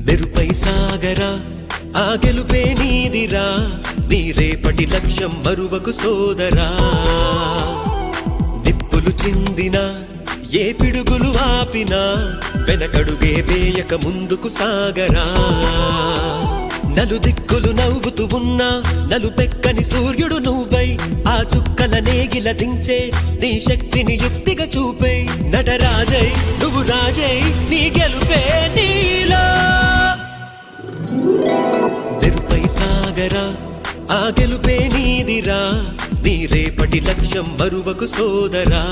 మెరుపై సాగరా ఆ గెలుపే నీదిరా నీ రేపటి లక్ష్యం మరువకు సోదరా నిప్పులు చిందినా ఏ పిడుగులు ఆపినా వెనకడుగే వేయక ముందుకు సాగరా నలుదిక్కులు నవ్వుతూ ఉన్నా నలుపెక్కని సూర్యుడు నువ్వై ఆ చుక్కల నేగిల దించే నీ శక్తిని యుక్తిగా చూపే నటరాజై నువ్వు రాజై నీ గెలుపే నీలో మెరుపై సాగరా ఆ గెలుపే నీదిరా నీ రేపటి లక్ష్యం మరువకు సోదరా